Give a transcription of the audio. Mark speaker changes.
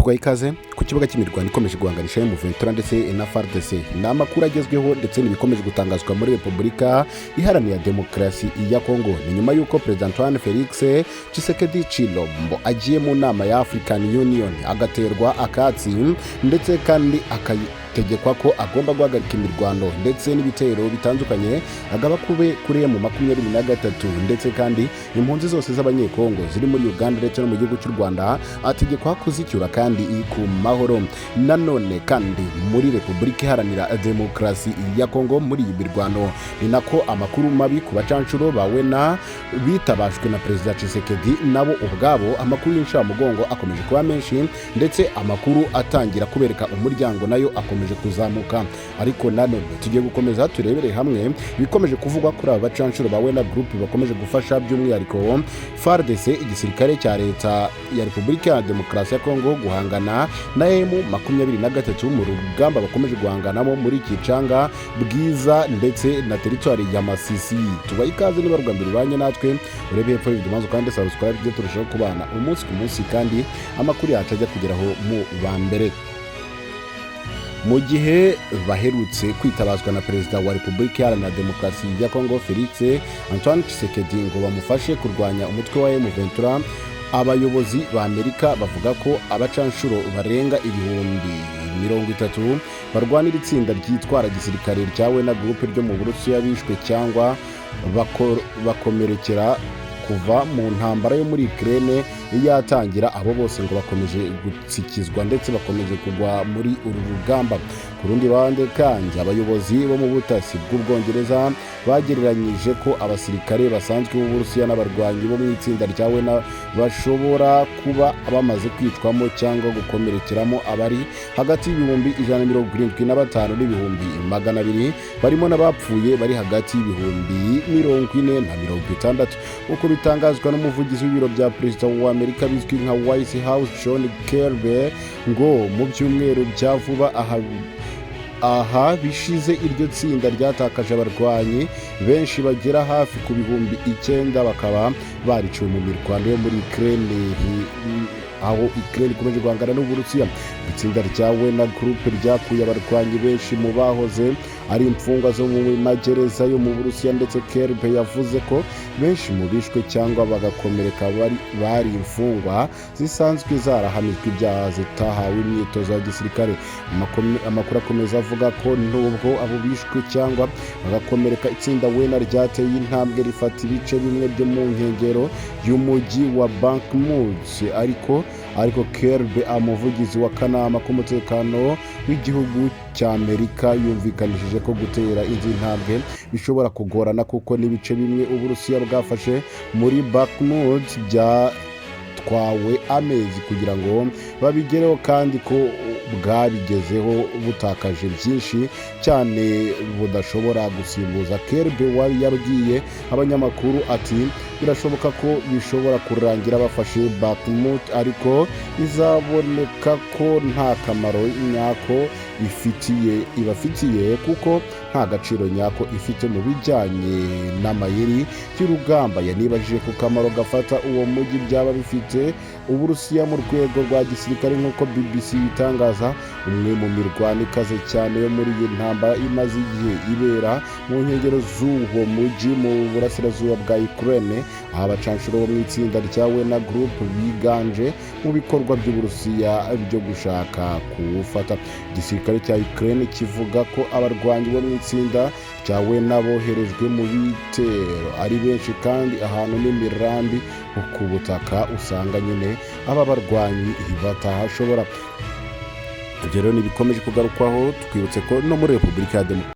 Speaker 1: tugaye ikaze ku kibuga cy'imirwano ikomeje guhanganisha M23 ndetse na FARDC. Ni amakuru agezweho ndetse n'ibikomeje gutangazwa muri Repubulika Iharanira Demokarasi ya Kongo. Ni nyuma y'uko President Antoine Felix Tshisekedi Tshilombo agiye mu nama ya African Union agaterwa akatsi ndetse kandi tegekwa ko agomba guhagarika imirwano ndetse n'ibitero bitandukanye agaba kuri mu 23 ndetse kandi impunzi zose z'abanyekongo ziri muri Uganda ndetse no mu gihugu cy'u Rwanda ategekwa kuzicyura kandi ku mahoro. Nanone kandi muri Repubulika Iharanira Demokarasi ya Kongo muri iyi mirwano ni nako amakuru mabi ku bacanshuro bawe na bitabashwe na President Tshisekedi nabo ubwabo amakuru y'incamugongo akomeje kuba menshi ndetse amakuru atangira kubereka umuryango nayo akomeje kuzamuka. Ariko nanone tugiye gukomeza turebere hamwe bikomeje kuvugwa kuri aba bacanshuro bawe na group bakomeje gufasha by'umwihariko FARDC igisirikare cya leta ya Repubulika ya Demokarasi ya Kongo guhangana na M23 mu rugamba bakomeje guhanganamo muri Kicanga Bwiza ndetse na territoire ya Masisi. Tubaye ikaze niba rugambira banye natwe urebe hepfo y'ibyo kandi subscribe byo turushaho kubana umunsi ku munsi kandi amakuru yacu ajya kugeraho mu bambere. Mu gihe baherutse kwitabazwa na Perezida wa Repubulika Iharanira Demokarasi ya Kongo Felix Antoine Tshisekedi ngo bamufashe kurwanya umutwe wa M23, abayobozi ba Amerika bavuga ko abacanshuro barenga 30,000 barwanira itsinda ryitwara gisirikare ryawe na groupe ryo mu Burusiya bishwe cyangwa bakomerekera kuva mu ntambara yo muri Ukraine yatangira. Abo bose ngo bakomeje gutsikizwa ndetse bakomeje kugwa muri uru rugamba. Ku rundi ruhande kandi abayobozi bo mu butasi bw'Ubwongereza bagereranyije ko abasirikare basanzwe b'Uburusiya n'abarwanyi bo mu itsinda ryawe bashobora kuba bamaze kwicwamo cyangwa gukomerekeramo abari hagati y'ibihumbi 175 n'ibihumbi 200, barimo n'abapfuye bari hagati y'ibihumbi 40 na 60. uko bitangazwa n'umuvugizi w'ibiro bya Perezida wa Amerika bizwi nka White House John Kirby ngo mu byumweru bya vuba aha bishize iryo tsinda ryatakaje abarwanyi benshi bagera hafi ku bihumbi 9 bakaba bariciwe mu mirwano yo muri Ukraine aho Ukraine ikomeje guhangana n'Uburusiya. Itsinda ryawe na groupe ryakuye abarwanyi benshi mu bahoze ari imfungwa zo mu magereza yo mu Burusiya ndetse Kirby yavuze ko benshi mu bishwe cyangwa bagakomereka bari imfungwa zisanzwe zarahamijwe ibyaha zitahawe imyitozo ya gisirikare. Amakuru akomeza avuga ko nubwo abo bishwe cyangwa bagakomereka itsinda wena ryateye intambwe rifata ibice bimwe byo mu nkengero y'umujyi wa Bakhmut, ariko Kirby umuvugizi wa kanama k'umutekano w'igihugu cya Amerika yumvikanishije ko gutera izi ntambwe bishobora kugorana kuko n'ibice bimwe Uburusiya bwafashe muri Bakhmut byatwawe amezi kugira ngo babigereho kandi ko bwabigezeho butakaje byinshi cyane budashobora gusimbuza. Kirby wari yabwiye abanyamakuru ati birashoboka ko bishobora kurangira bafashe Bakhmut ariko izaboneka ko nta kamaro nyako ibafitiye kuko nta gaciro nyako ifite mu bijyanye n'amayeri y'urugamba. Yanibajije ku kamaro gafata uwo mujyi byaba bifite Uburusiya mu rwego rwa gisirikare nk'uko BBC itangaza. Umwe mu mirwano ikaze cyane yo muri iyi ntambara imaze igihe ibera mu nkengero z'uwo mujyi mu burasirazuba bwa Ukraine, aho abacanshuro bo mu itsinda ryawe na group biganje mu bikorwa by'Uburusiya byo gushaka kuwufata. Igisirikare cya Ukraine kivuga ko abarwanyi bo mu itsinda cyawe naboherejwe mu bitero ari benshi kandi ahantu n'imirambi ku butaka usanga nyine aba barwanyi batahashobora. Ibyo rero nibikomeje kugarukwaho twibutse ko no muri Repubulika ya Demokarasi